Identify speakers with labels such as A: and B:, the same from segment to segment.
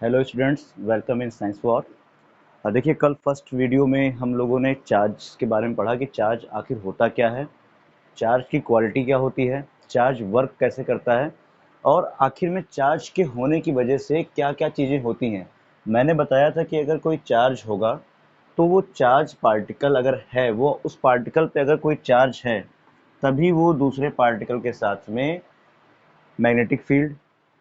A: Hello students, welcome in science war. देखिए, कल first video में हम लोगों ने चार्ज के बारे में पढ़ा कि चार्ज आखिर होता क्या है, चार्ज की क्वालिटी क्या होती है, चार्ज वर्क कैसे करता है और आखिर में चार्ज के होने की वजह से क्या क्या चीज़ें होती हैं। मैंने बताया था कि अगर कोई चार्ज होगा तो वो चार्ज पार्टिकल अगर है, वो उस पार्टिकल पे अगर कोई चार्ज है तभी वो दूसरे पार्टिकल के साथ में magnetic field,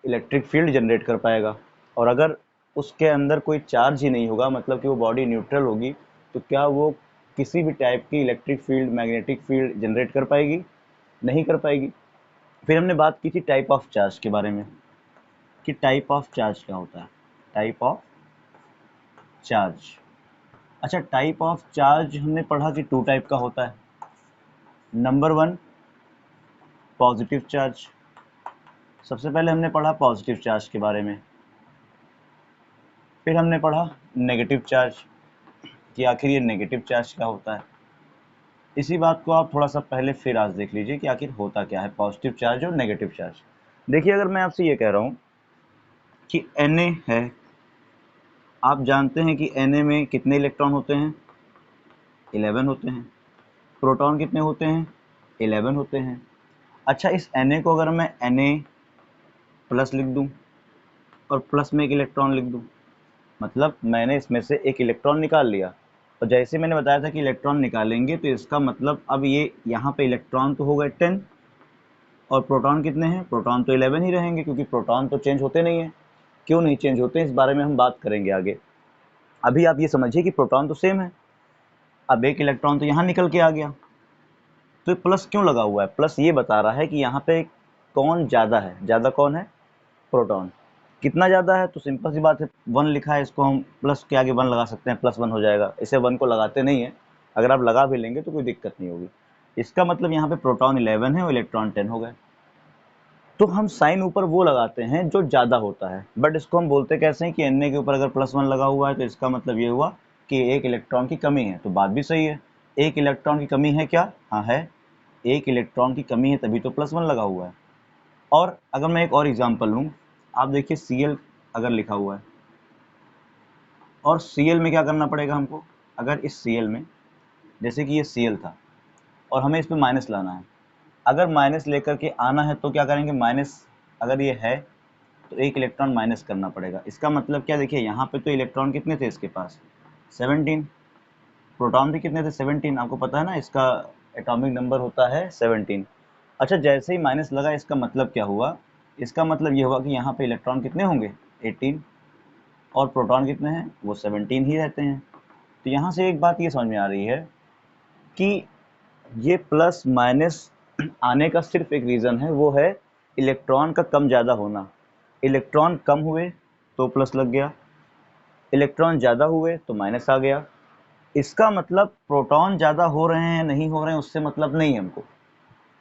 A: electric field generate कर पाएगा। और अगर उसके अंदर कोई चार्ज ही नहीं होगा, मतलब कि वो बॉडी न्यूट्रल होगी, तो क्या वो किसी भी टाइप की electric field, magnetic field generate कर पाएगी? नहीं कर पाएगी। फिर हमने बात की थी टाइप ऑफ चार्ज के बारे में कि टाइप ऑफ चार्ज क्या होता है। टाइप ऑफ चार्ज, अच्छा, टाइप ऑफ चार्ज हमने पढ़ा कि टू टाइप का होता है। Number one, positive charge. सबसे पहले हमने पढ़ा पॉजिटिव चार्ज के बारे में। फिर हमने पढ़ा नेगेटिव चार्ज कि आखिर ये नेगेटिव चार्ज क्या होता है। इसी बात को आप थोड़ा सा पहले फिर आज देख लीजिए कि आखिर होता क्या है पॉजिटिव चार्ज और नेगेटिव चार्ज। देखिए, अगर मैं आपसे ये कह रहा हूँ कि Na है, आप जानते हैं कि Na में कितने इलेक्ट्रॉन होते हैं? 11 होते हैं। प्रोटॉन कितने होते हैं? 11 होते हैं। अच्छा, इस Na को अगर मैं Na प्लस लिख दूँ और प्लस में एक इलेक्ट्रॉन लिख दूँ, मतलब मैंने इसमें से एक इलेक्ट्रॉन निकाल लिया। और जैसे मैंने बताया था कि इलेक्ट्रॉन निकालेंगे तो इसका मतलब अब ये यहाँ पे इलेक्ट्रॉन तो हो गए 10 और प्रोटॉन कितने हैं? प्रोटॉन तो 11 ही रहेंगे, क्योंकि प्रोटॉन तो चेंज होते नहीं हैं। क्यों नहीं चेंज होते, इस बारे में हम बात करेंगे आगे। अभी आप ये समझिए कि प्रोटॉन तो सेम है। अब एक इलेक्ट्रॉन तो यहाँ निकल के आ गया, तो प्लस क्यों लगा हुआ है? प्लस ये बता रहा है कि यहाँ पे कौन ज़्यादा है। ज़्यादा कौन है? प्रोटॉन। कितना ज़्यादा है? तो सिंपल सी बात है, 1 लिखा है, इसको हम प्लस के आगे 1 लगा सकते हैं, +1 हो जाएगा। इसे 1 को लगाते नहीं है, अगर आप लगा भी लेंगे तो कोई दिक्कत नहीं होगी। इसका मतलब यहाँ पे प्रोटॉन 11 है और इलेक्ट्रॉन 10 हो गए। तो हम साइन ऊपर वो लगाते हैं जो ज़्यादा होता है, बट इसको हम बोलते कैसे हैं कि Na के ऊपर अगर +1 लगा हुआ है तो इसका मतलब ये हुआ कि एक इलेक्ट्रॉन की कमी है। तो बात भी सही है, एक इलेक्ट्रॉन की कमी है क्या? हाँ है, एक इलेक्ट्रॉन की कमी है, तभी तो +1 लगा हुआ है। और अगर मैं एक और एग्जांपल लूँ, आप देखिए Cl अगर लिखा हुआ है और Cl में क्या करना पड़ेगा हमको? अगर इस Cl में, जैसे कि ये Cl था और हमें इस पे माइनस लाना है, अगर माइनस लेकर के आना है तो क्या करेंगे? माइनस, अगर ये है तो एक इलेक्ट्रॉन माइनस करना पड़ेगा। इसका मतलब क्या? देखिए, यहाँ पे तो इलेक्ट्रॉन कितने थे इसके पास? 17। प्रोटॉन भी कितने थे? 17। आपको पता है ना, इसका एटॉमिक नंबर होता है 17। अच्छा, जैसे ही माइनस लगा, इसका मतलब क्या हुआ? इसका मतलब ये हुआ कि यहाँ पे इलेक्ट्रॉन कितने होंगे? 18। और प्रोटॉन कितने हैं? वो 17 ही रहते हैं। तो यहाँ से एक बात ये समझ में आ रही है कि ये प्लस माइनस आने का सिर्फ एक रीज़न है, वो है इलेक्ट्रॉन का कम ज़्यादा होना। इलेक्ट्रॉन कम हुए तो प्लस लग गया, इलेक्ट्रॉन ज़्यादा हुए तो माइनस आ गया। इसका मतलब प्रोटॉन ज़्यादा हो रहे हैं नहीं हो रहे हैं उससे मतलब नहीं है हमको,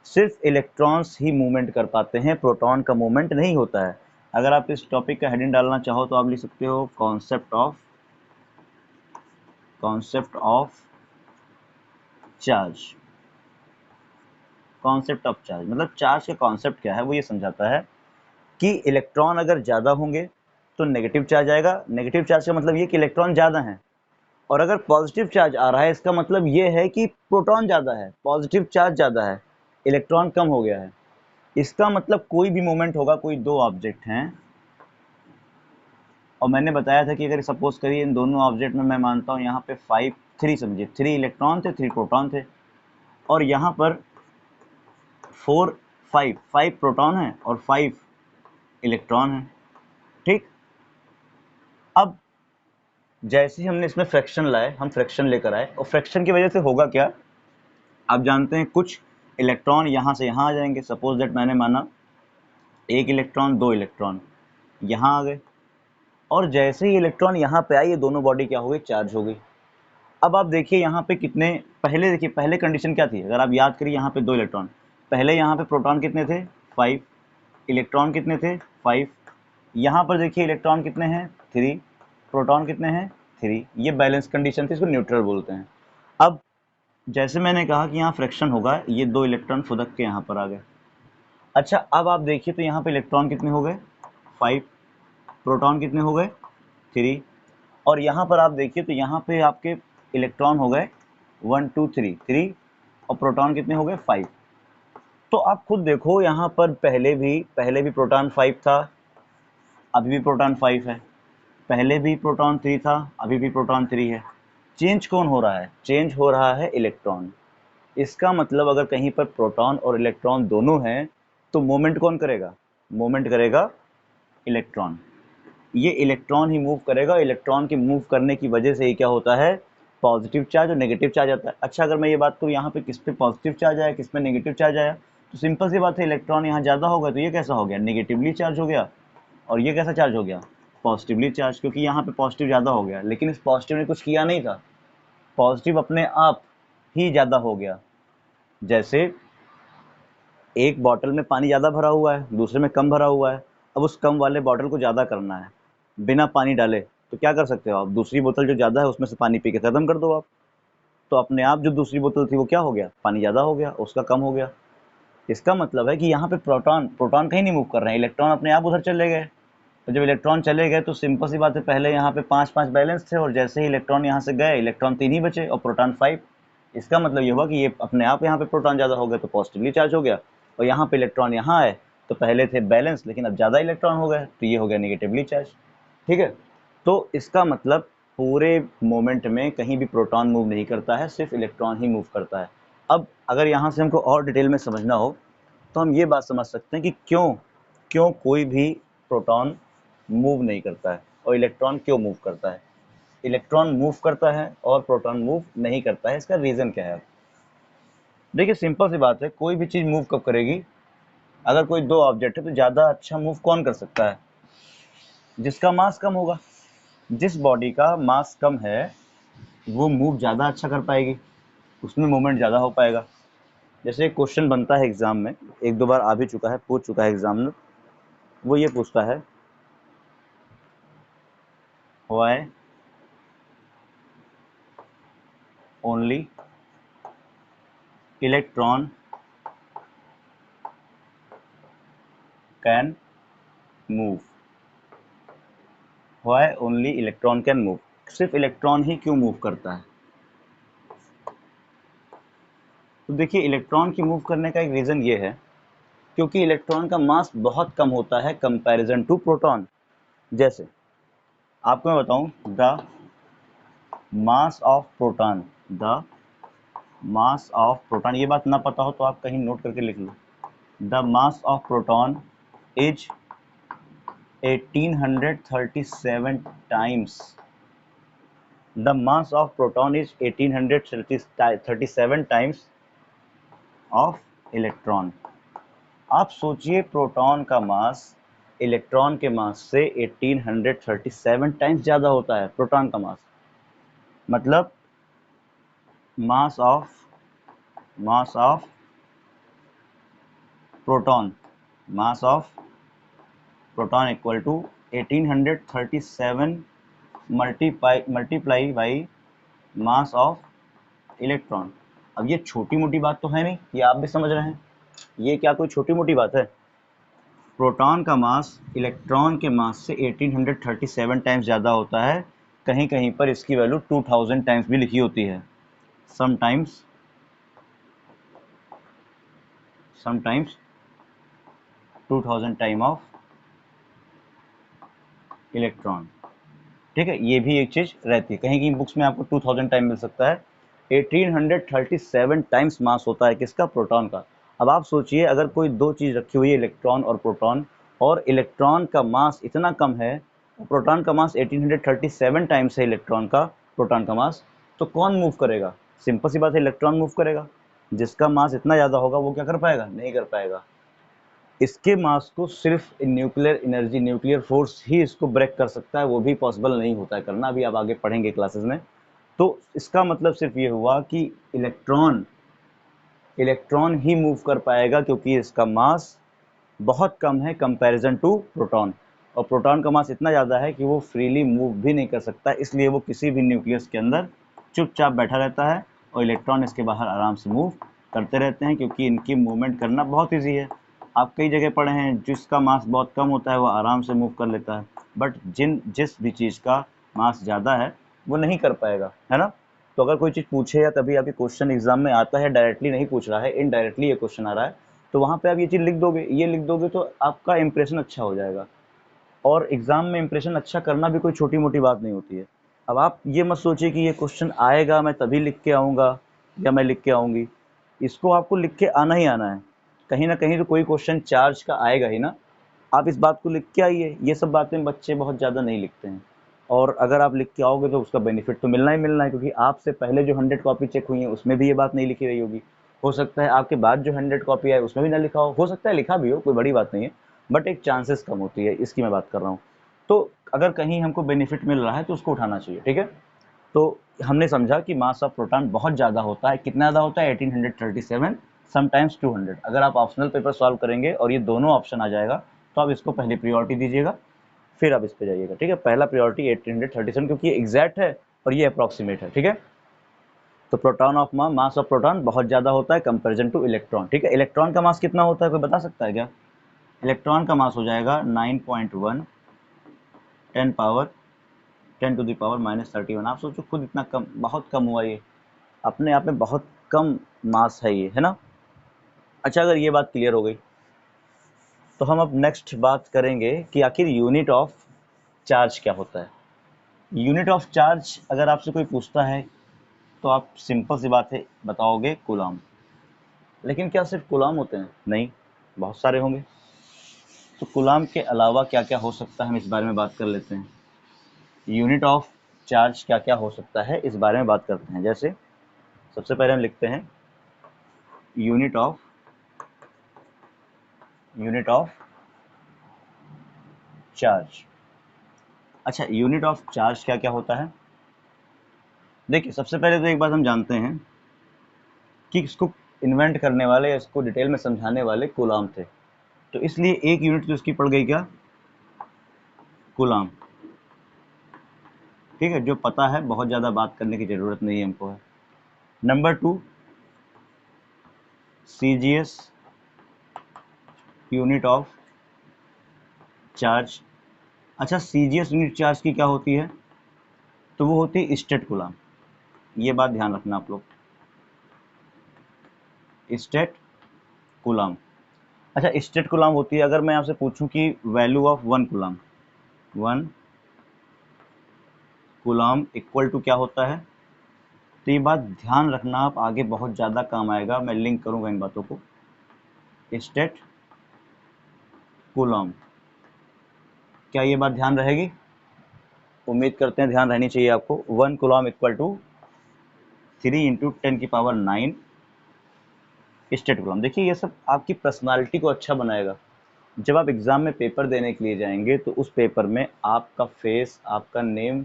A: सिर्फ इलेक्ट्रॉन्स ही मूवमेंट कर पाते हैं, प्रोटॉन का मूवमेंट नहीं होता है। अगर आप इस टॉपिक का हेडिंग डालना चाहो तो आप लिख सकते हो concept of charge. Concept of charge मतलब चार्ज का कॉन्सेप्ट क्या है, वो ये समझाता है कि इलेक्ट्रॉन अगर ज़्यादा होंगे तो नेगेटिव चार्ज आएगा। नेगेटिव चार्ज का मतलब ये कि इलेक्ट्रॉन ज़्यादा हैं। और अगर पॉजिटिव चार्ज आ रहा है, इसका मतलब ये है कि प्रोटॉन ज़्यादा है, पॉजिटिव चार्ज ज़्यादा है, इलेक्ट्रॉन कम हो गया है। इसका मतलब कोई भी मोमेंट होगा, कोई दो ऑब्जेक्ट हैं, और मैंने बताया था कि अगर सपोज करिए इन दोनों ऑब्जेक्ट में मैं मानता हूँ यहाँ पे 3 समझिए, 3 इलेक्ट्रॉन थे, 3 प्रोटॉन थे, और यहाँ पर 5 प्रोटॉन हैं और 5 इलेक्ट्रॉन हैं। ठीक, अब जैसे ही हमने इसमें फ्रैक्शन लाए, हम फ्रैक्शन लेकर आए, और फ्रैक्शन की वजह से होगा क्या? आप जानते हैं कुछ इलेक्ट्रॉन यहाँ से यहाँ आ जाएंगे। सपोज दैट मैंने माना एक इलेक्ट्रॉन, दो इलेक्ट्रॉन यहाँ आ गए, और जैसे ही इलेक्ट्रॉन यहाँ पे आए, ये दोनों बॉडी क्या हो गई? चार्ज हो गई। अब आप देखिए यहाँ पे कितने, पहले देखिए, पहले कंडीशन क्या थी? अगर आप याद करिए, यहाँ पे 2 इलेक्ट्रॉन, पहले यहाँ पे प्रोटॉन कितने थे? 5। इलेक्ट्रॉन कितने थे? 5। यहाँ पर देखिए इलेक्ट्रॉन कितने हैं? 3। प्रोटॉन कितने हैं? 3। ये बैलेंस कंडीशन थी, इसको न्यूट्रल बोलते हैं। अब जैसे मैंने कहा कि यहाँ फ्रैक्शन होगा, ये 2 इलेक्ट्रॉन फुदक के यहाँ पर आ गए। अच्छा, अब आप देखिए तो यहाँ पे इलेक्ट्रॉन कितने हो गए? 5। प्रोटॉन कितने हो गए? 3, और यहाँ पर आप देखिए तो यहाँ पे आपके इलेक्ट्रॉन हो गए 1 2 3 3, और प्रोटॉन कितने हो गए 5। तो आप खुद देखो यहाँ पर पहले भी प्रोटॉन 5 था, अभी भी प्रोटॉन 5 है, पहले भी प्रोटॉन 3 था, अभी भी प्रोटॉन 3 है। चेंज कौन हो रहा है? चेंज हो रहा है इलेक्ट्रॉन। इसका मतलब अगर कहीं पर प्रोटॉन और इलेक्ट्रॉन दोनों हैं तो मोमेंट कौन करेगा? मोमेंट करेगा इलेक्ट्रॉन। ये इलेक्ट्रॉन ही मूव करेगा। इलेक्ट्रॉन के मूव करने की वजह से ही क्या होता है? पॉजिटिव चार्ज और नेगेटिव चार्ज आता है। अच्छा, अगर मैं ये बात करूँ यहाँ पे किस पे पॉजिटिव चार्ज आया, किस पे नेगेटिव चार्ज आया, तो सिंपल सी बात है, इलेक्ट्रॉन यहाँ ज़्यादा होगा तो ये कैसा हो गया? नेगेटिवली चार्ज हो गया। और ये कैसा चार्ज हो गया? पॉजिटिवली चार्ज, क्योंकि यहाँ पे पॉजिटिव ज़्यादा हो गया। लेकिन इस पॉजिटिव ने कुछ किया नहीं था, पॉजिटिव अपने आप ही ज़्यादा हो गया। जैसे एक बॉटल में पानी ज़्यादा भरा हुआ है, दूसरे में कम भरा हुआ है। अब उस कम वाले बॉटल को ज़्यादा करना है बिना पानी डाले, तो क्या कर सकते हो आप? दूसरी बोतल जो ज़्यादा है उसमें से पानी पी के ख़त्म कर दो आप। तो अपने आप जो दूसरी बोतल थी वो क्या हो गया? पानी ज़्यादा हो गया, उसका कम हो गया। इसका मतलब है कि यहाँ पे प्रोटॉन प्रोटॉन कहीं नहीं मूव कर रहे हैं, इलेक्ट्रॉन अपने आप उधर चले गए। तो जब इलेक्ट्रॉन चले गए तो सिंपल सी बात है, पहले यहाँ पे 5-5 बैलेंस थे, और जैसे ही इलेक्ट्रॉन यहाँ से गए, इलेक्ट्रॉन 3 ही बचे और प्रोटॉन 5। इसका मतलब ये हुआ कि ये अपने आप यहाँ पे प्रोटॉन ज़्यादा हो गए तो पॉजिटिवली चार्ज हो गया, और यहाँ पे इलेक्ट्रॉन यहाँ आए तो पहले थे बैलेंस लेकिन अब ज़्यादा इलेक्ट्रॉन हो गए तो ये हो गया नेगेटिवली चार्ज। ठीक है, तो इसका मतलब पूरे मोमेंट में कहीं भी प्रोटॉन मूव नहीं करता है, सिर्फ इलेक्ट्रॉन ही मूव करता है। अब अगर यहाँ से हमको और डिटेल में समझना हो तो हम ये बात समझ सकते हैं कि क्यों क्यों कोई भी प्रोटॉन मूव नहीं करता है और इलेक्ट्रॉन क्यों मूव करता है। इलेक्ट्रॉन मूव करता है और प्रोटॉन मूव नहीं करता है, इसका रीज़न क्या है? देखिए सिंपल सी बात है, कोई भी चीज़ मूव कब करेगी? अगर कोई दो ऑब्जेक्ट है तो ज़्यादा अच्छा मूव कौन कर सकता है? जिसका मास कम होगा। जिस बॉडी का मास कम है वो मूव ज़्यादा अच्छा कर पाएगी, उसमें मूवमेंट ज़्यादा हो पाएगा। जैसे एक क्वेश्चन बनता है एग्ज़ाम में, एक दो बार आ भी चुका है, पूछ चुका है एग्ज़ाम में, वो ये पूछता है, why only electron can move? Why only electron can move? सिर्फ इलेक्ट्रॉन ही क्यों मूव करता है? तो देखिए इलेक्ट्रॉन की मूव करने का एक रीज़न ये है, क्योंकि इलेक्ट्रॉन का मास बहुत कम होता है कंपैरिजन टू प्रोटॉन। जैसे आपको मैं बताऊं, the mass of proton, the mass of proton, ये बात ना पता हो तो आप कहीं नोट करके लिख लो। The mass of proton is 1837 times, the mass of proton is 1837 times of electron। आप सोचिए प्रोटॉन का मास इलेक्ट्रॉन के मास से 1837 टाइम्स ज़्यादा होता है। प्रोटॉन का मास मतलब mass of proton, mass of proton equal to 1837 multiply by mass of electron. अब ये छोटी मोटी बात तो है नहीं, ये आप भी समझ रहे हैं, ये क्या कोई छोटी मोटी बात है? प्रोटॉन का मास इलेक्ट्रॉन के मास से 1837 टाइम्स ज़्यादा होता है। कहीं कहीं पर इसकी वैल्यू 2000 टाइम्स भी लिखी होती है। Sometimes 2000 time of electron. ठीक है, ये भी एक चीज़ रहती है, कहीं कहीं बुक्स में आपको 2000 टाइम मिल सकता है। 1837 टाइम्स मास होता है किसका? प्रोटॉन का। अब आप सोचिए अगर कोई दो चीज़ रखी हुई है, इलेक्ट्रॉन और प्रोटॉन, और इलेक्ट्रॉन का मास इतना कम है, प्रोटॉन का मास 1837 टाइम्स है इलेक्ट्रॉन का, प्रोटॉन का मास, तो कौन मूव करेगा? सिंपल सी बात है, इलेक्ट्रॉन मूव करेगा। जिसका मास इतना ज़्यादा होगा वो क्या कर पाएगा? नहीं कर पाएगा। इसके मास को सिर्फ न्यूक्लियर एनर्जी, न्यूक्लियर फोर्स ही इसको ब्रेक कर सकता है, वो भी पॉसिबल नहीं होता है करना, अभी आप आगे पढ़ेंगे क्लासेस में। तो इसका मतलब सिर्फ ये हुआ कि इलेक्ट्रॉन इलेक्ट्रॉन ही मूव कर पाएगा, क्योंकि इसका मास बहुत कम है कंपैरिजन टू प्रोटॉन, और प्रोटॉन का मास इतना ज़्यादा है कि वो फ्रीली मूव भी नहीं कर सकता, इसलिए वो किसी भी न्यूक्लियस के अंदर चुपचाप बैठा रहता है, और इलेक्ट्रॉन इसके बाहर आराम से मूव करते रहते हैं, क्योंकि इनकी मूवमेंट करना बहुत ईजी है। आप कई जगह पढ़े हैं, जिसका मास बहुत कम होता है वो आराम से मूव कर लेता है, बट जिस भी चीज़ का मास ज़्यादा है वो नहीं कर पाएगा, है ना। तो अगर कोई चीज़ पूछे या कभी आपके क्वेश्चन एग्जाम में आता है, डायरेक्टली नहीं पूछ रहा है, इनडायरेक्टली ये क्वेश्चन आ रहा है, तो वहाँ पे आप ये चीज़ लिख दोगे, ये लिख दोगे तो आपका इंप्रेशन अच्छा हो जाएगा। और एग्ज़ाम में इंप्रेशन अच्छा करना भी कोई छोटी मोटी बात नहीं होती है। अब आप ये मत सोचिए कि ये क्वेश्चन आएगा मैं तभी लिख के आऊँगा या मैं लिख के आऊँगी, इसको आपको लिख के आना ही आना है। कहीं ना कहीं तो कोई क्वेश्चन चार्ज का आएगा ही ना, आप इस बात को लिख के आइए। ये सब बातें बच्चे बहुत ज़्यादा नहीं लिखते हैं, और अगर आप लिख के आओगे तो उसका बेनिफिट तो मिलना ही मिलना है, क्योंकि आपसे पहले जो 100 कॉपी चेक हुई है उसमें भी ये बात नहीं लिखी रही होगी। हो सकता है आपके बाद जो 100 कॉपी आए उसमें भी ना लिखा हो सकता है लिखा भी हो, कोई बड़ी बात नहीं है, बट एक चांसेस कम होती है, इसकी मैं बात कर रहा हूँ। तो अगर कहीं हमको बेनिफिट मिल रहा है तो उसको उठाना चाहिए, ठीक है। तो हमने समझा कि मास ऑफ प्रोटॉन बहुत ज़्यादा होता है। कितना ज़्यादा होता है? 1837, समटाइम्स 200। अगर आप ऑप्शनल पेपर सॉल्व करेंगे और ये दोनों ऑप्शन आ जाएगा तो आप इसको पहली प्रायोरिटी दीजिएगा, फिर आप इस पे जाइएगा, ठीक है। पहला प्रायोरिटी 1837, क्योंकि ये एग्जैक्ट है और ये अप्रॉक्सीमेट है, ठीक है। तो proton of mass of proton बहुत ज़्यादा होता है कंपेरिजन टू इलेक्ट्रॉन, ठीक है। इलेक्ट्रॉन का मास कितना होता है, कोई बता सकता है क्या? इलेक्ट्रॉन का मास हो जाएगा 9.1 10 पावर 10 टू द पावर -31। आप सोचो खुद, इतना कम, बहुत कम हुआ ये, अपने आप में बहुत कम मास है ये, है ना। अच्छा, अगर ये बात क्लियर हो गई तो हम अब नेक्स्ट बात करेंगे कि आखिर यूनिट ऑफ चार्ज क्या होता है। यूनिट ऑफ चार्ज अगर आपसे कोई पूछता है तो आप सिंपल सी बात है बताओगे कूलाम। लेकिन क्या सिर्फ कूलाम होते हैं? नहीं, बहुत सारे होंगे। तो कूलाम के अलावा क्या क्या हो सकता है हम इस बारे में बात कर लेते हैं। यूनिट ऑफ चार्ज क्या क्या हो सकता है इस बारे में बात करते हैं। जैसे सबसे पहले हम लिखते हैं यूनिट ऑफ चार्ज। अच्छा, यूनिट ऑफ चार्ज क्या क्या होता है? देखिए, सबसे पहले तो एक बात हम जानते हैं कि इसको इन्वेंट करने वाले या इसको डिटेल में समझाने वाले कूलाम थे, तो इसलिए एक यूनिट तो इसकी पड़ गई क्या? कूलाम, ठीक है। जो पता है, बहुत ज़्यादा बात करने की ज़रूरत नहीं है हमको है। Number 2, CGS unit of charge. अच्छा, CGS यूनिट चार्ज की क्या होती है? तो वो होती है स्टेट कूलाम। ये बात ध्यान रखना आप लोग, स्टेट कूलाम। अच्छा, स्टेट कूलाम होती है। अगर मैं आपसे पूछूं कि value of 1 coulomb, 1 coulomb equal to क्या होता है, तो ये बात ध्यान रखना आप, आगे बहुत ज़्यादा काम आएगा। मैं लिंक करूंगा इन बातों को। स्टेट कूलाम, क्या ये बात ध्यान रहेगी? उम्मीद करते हैं ध्यान रहनी चाहिए आपको। 1 coulomb equal to 3 into 10⁹ stat coulomb. देखिए, ये सब आपकी पर्सनालिटी को अच्छा बनाएगा। जब आप एग्ज़ाम में पेपर देने के लिए जाएंगे तो उस पेपर में आपका फेस, आपका नेम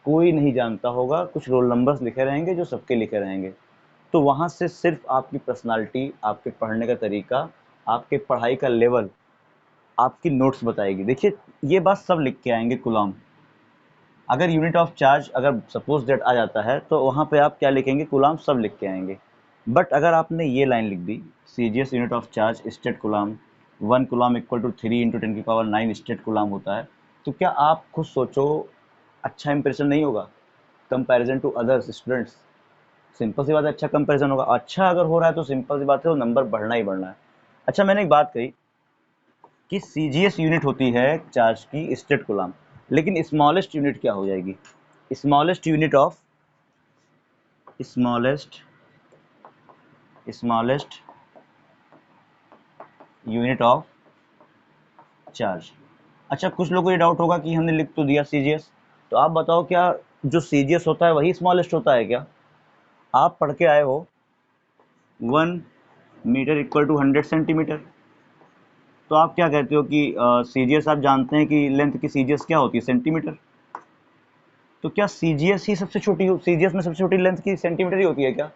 A: कोई नहीं जानता होगा, कुछ रोल नंबर्स लिखे रहेंगे जो सबके लिखे रहेंगे। तो वहाँ से सिर्फ आपकी पर्सनालिटी, आपके पढ़ने का तरीका, आपके पढ़ाई का लेवल, आपकी नोट्स बताएगी। देखिए, ये बात सब लिख के आएंगे कूलाम। अगर यूनिट ऑफ चार्ज अगर सपोज डेट आ जाता है तो वहाँ पे आप क्या लिखेंगे? कूलाम सब लिख के आएंगे। बट अगर आपने ये लाइन लिख दी, CGS unit of charge stat coulomb, 1 coulomb equal to 3 into 10⁹ stat coulomb होता है, तो क्या आप खुद सोचो, अच्छा इंप्रेशन नहीं होगा comparison to others students? Simple सी बात है, अच्छा कंपैरिजन होगा। अच्छा अगर हो रहा है तो सिंपल सी बात है, वो नंबर बढ़ना ही बढ़ना है। अच्छा, मैंने एक बात कही कि CGS यूनिट होती है चार्ज की स्टेट कूलाम, लेकिन स्मॉलेस्ट यूनिट क्या हो जाएगी? Smallest unit of smallest smallest unit of charge. अच्छा, कुछ लोगों को ये डाउट होगा कि हमने लिख तो दिया CGS, तो आप बताओ क्या जो CGS होता है वही स्मॉलेस्ट होता है क्या? आप पढ़ के आए हो 1 मीटर इक्वल टू 100 सेंटीमीटर, तो आप क्या कहते हो कि CGS, आप जानते हैं कि लेंथ की CGS क्या होती है? सेंटीमीटर। तो क्या CGS ही सबसे छोटी हो, CGS में सबसे छोटी लेंथ की सेंटीमीटर ही होती है क्या?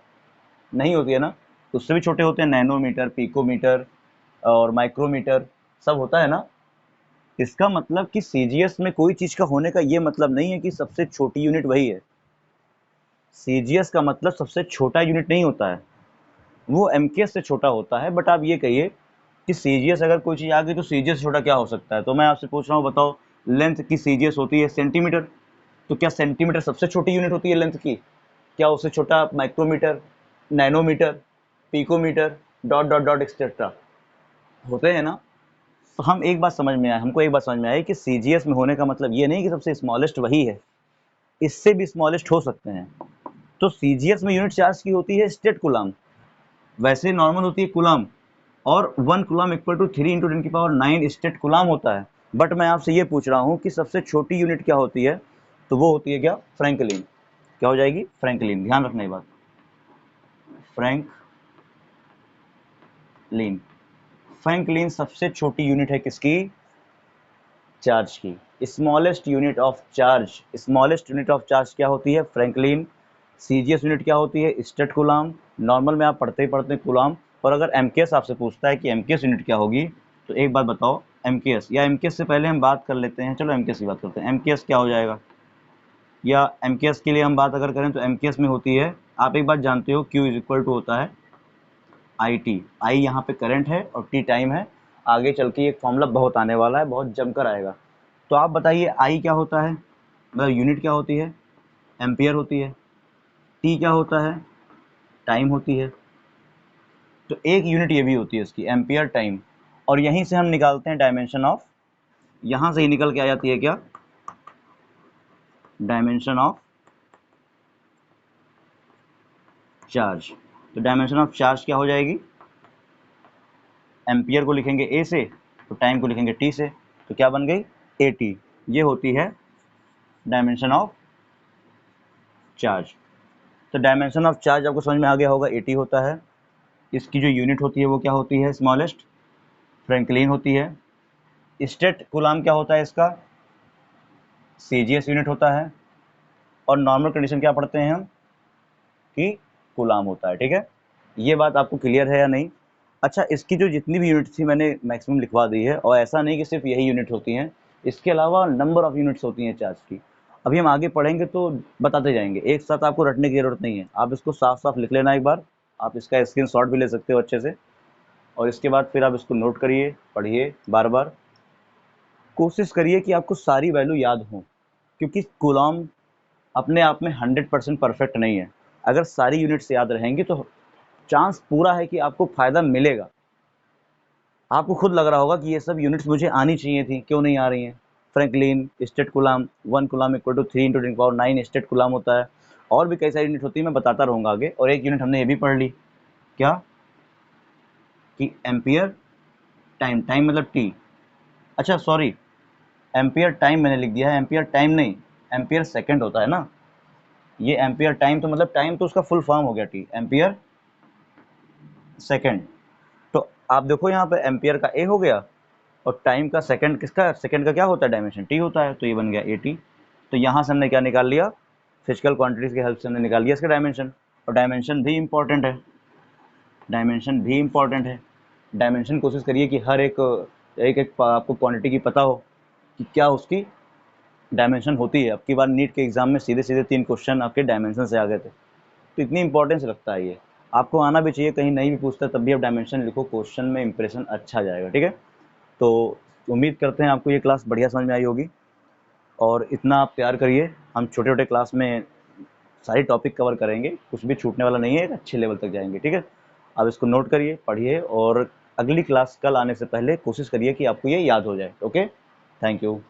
A: नहीं होती है ना, उससे भी छोटे होते हैं, नैनोमीटर, पिकोमीटर और माइक्रोमीटर, सब होता है ना। इसका मतलब कि CGS में कोई चीज़ का होने का ये मतलब नहीं है कि सबसे छोटी यूनिट वही है। CGS का मतलब सबसे छोटा यूनिट नहीं होता है, वो MKS से छोटा होता है। बट आप ये कहिए कि सीजीएस अगर कोई चीज़ आ गई तो सीजीएस छोटा क्या हो सकता है। तो मैं आपसे पूछ रहा हूँ, बताओ लेंथ की सीजीएस होती है सेंटीमीटर, तो क्या सेंटीमीटर सबसे छोटी यूनिट होती है लेंथ की? क्या उससे छोटा micrometre, nanometre, picometre, dot dot dot et cetera होते हैं ना? तो हम एक बात समझ में आया, हमको एक बात समझ में आई कि सीजीएस में होने का मतलब ये नहीं कि सबसे स्मॉलेस्ट वही है, इससे भी स्मॉलेस्ट हो सकते हैं। तो सीजीएस में यूनिट चार्ज की होती है स्टेट कूलम, वैसे नॉर्मल होती है कूलम, और 1 coulomb equal to 3 × 10⁹ stat coulomb होता है। बट मैं आपसे ये पूछ रहा हूँ कि सबसे छोटी यूनिट क्या होती है, तो वो होती है क्या? फ्रैंकलिन। क्या हो जाएगी? फ्रैंकलिन। ध्यान रखना ये बात, फ्रैंकलिन। फ्रैंकलिन सबसे छोटी यूनिट है किसकी? चार्ज की। Smallest unit of charge, smallest unit of charge क्या होती है? फ्रैंकलिन। सीजीएस यूनिट क्या होती है? State coulomb. नॉर्मल में आप पढ़ते ही पढ़ते हैं कूलम। और अगर एमकेएस आपसे पूछता है कि एमकेएस यूनिट क्या होगी, तो एक बात बताओ एमकेएस, या एमकेएस से पहले हम बात कर लेते हैं, चलो एमकेएस की बात करते हैं। एमकेएस क्या हो जाएगा, या एमकेएस के लिए हम बात अगर करें तो एमकेएस में होती है, आप एक बात जानते हो, Q = होता है आई टी। आई यहाँ पे करंट है और टी टाइम है। आगे चल के एक फॉर्मूला बहुत आने वाला है, बहुत जमकर आएगा। तो आप बताइए आई क्या होता है, मतलब यूनिट क्या होती है? एम्पियर होती है। टी क्या होता है? टाइम होती है। तो एक यूनिट ये भी होती है इसकी, एम्पियर टाइम। और यहीं से हम निकालते हैं डायमेंशन ऑफ, यहाँ से ही निकल के आ जाती है क्या? Dimension of charge. तो डायमेंशन ऑफ चार्ज क्या हो जाएगी? एम्पियर को लिखेंगे ए से, तो टाइम को लिखेंगे टी से, तो क्या बन गई? A T. ये होती है डायमेंशन ऑफ चार्ज। तो डायमेंशन ऑफ चार्ज आपको समझ में आ गया होगा, एटी होता है। इसकी जो यूनिट होती है वो क्या होती है? स्मॉलेस्ट। फ्रैंकलिन होती है। स्टेट कूलम क्या होता है इसका? सीजीएस यूनिट होता है। और नॉर्मल कंडीशन क्या पढ़ते हैं हम कि कूलम होता है। ठीक है, ये बात आपको क्लियर है या नहीं? अच्छा, इसकी जो जितनी भी यूनिट थी मैंने मैक्सिमम लिखवा दी है, और ऐसा नहीं कि सिर्फ यही यूनिट होती हैं, इसके अलावा नंबर ऑफ यूनिट्स होती हैं चार्ज की। अभी हम आगे पढ़ेंगे तो बताते जाएंगे, एक साथ आपको रटने की ज़रूरत नहीं है। आप इसको साफ साफ लिख लेना एक बार, आप इसका स्क्रीनशॉट भी ले सकते हो अच्छे से, और इसके बाद फिर आप इसको नोट करिए, पढ़िए बार बार, कोशिश करिए कि आपको सारी वैल्यू याद हो, क्योंकि कूलम अपने आप में 100% परफेक्ट नहीं है। अगर सारी यूनिट्स याद रहेंगी तो चांस पूरा है कि आपको फ़ायदा मिलेगा। आपको खुद लग रहा होगा कि ये सब यूनिट्स मुझे आनी चाहिए थी, क्यों नहीं आ रही हैं? Franklin, stat coulomb, 1 coulomb equal to 3 × 10⁹ stat coulomb होता है, और भी कई सारी यूनिट होती है, मैं बताता रहूँगा आगे। और एक यूनिट हमने ये भी पढ़ ली, क्या? कि एम्पियर टाइम, टाइम मतलब टी। अच्छा सॉरी, एम्पियर टाइम मैंने लिख दिया है, एम्पियर टाइम नहीं, एम्पियर सेकंड होता है ना। ये एम्पियर टाइम तो मतलब टाइम तो उसका फुल फॉर्म हो गया टी, एम्पियर सेकंड। तो आप देखो यहाँ पे एम्पियर का ए हो गया, और टाइम का सेकंड, किसका? सेकंड का क्या होता है? डायमेंशन टी होता है, तो ये बन गया ए टी। तो यहाँ से हमने क्या निकाल लिया? फिजिकल क्वांटिटीज़ की हेल्प से हमने निकाल लिया इसका डायमेंशन। और डायमेंशन भी इम्पॉर्टेंट है, डायमेंशन भी इम्पॉर्टेंट है। डायमेंशन कोशिश करिए कि हर एक एक एक आपको क्वांटिटी की पता हो कि क्या उसकी डायमेंशन होती है। अब की बार नीट के एग्जाम में सीधे सीधे 3 क्वेश्चन आपके डायमेंशन से आ गए थे, तो इतनी इंपॉर्टेंस रखता है ये। आपको आना भी चाहिए, कहीं नहीं भी पूछता तब भी आप डायमेंशन लिखो, क्वेश्चन में इंप्रेशन अच्छा जाएगा। ठीक है, तो उम्मीद करते हैं आपको ये क्लास बढ़िया समझ में आई होगी, और इतना आप तैयार करिए। हम छोटे छोटे क्लास में सारी टॉपिक कवर करेंगे, कुछ भी छूटने वाला नहीं है, एक अच्छे लेवल तक जाएंगे। ठीक है, आप इसको नोट करिए, पढ़िए, और अगली क्लास कल आने से पहले कोशिश करिए कि आपको ये याद हो जाए। Okay, thank you.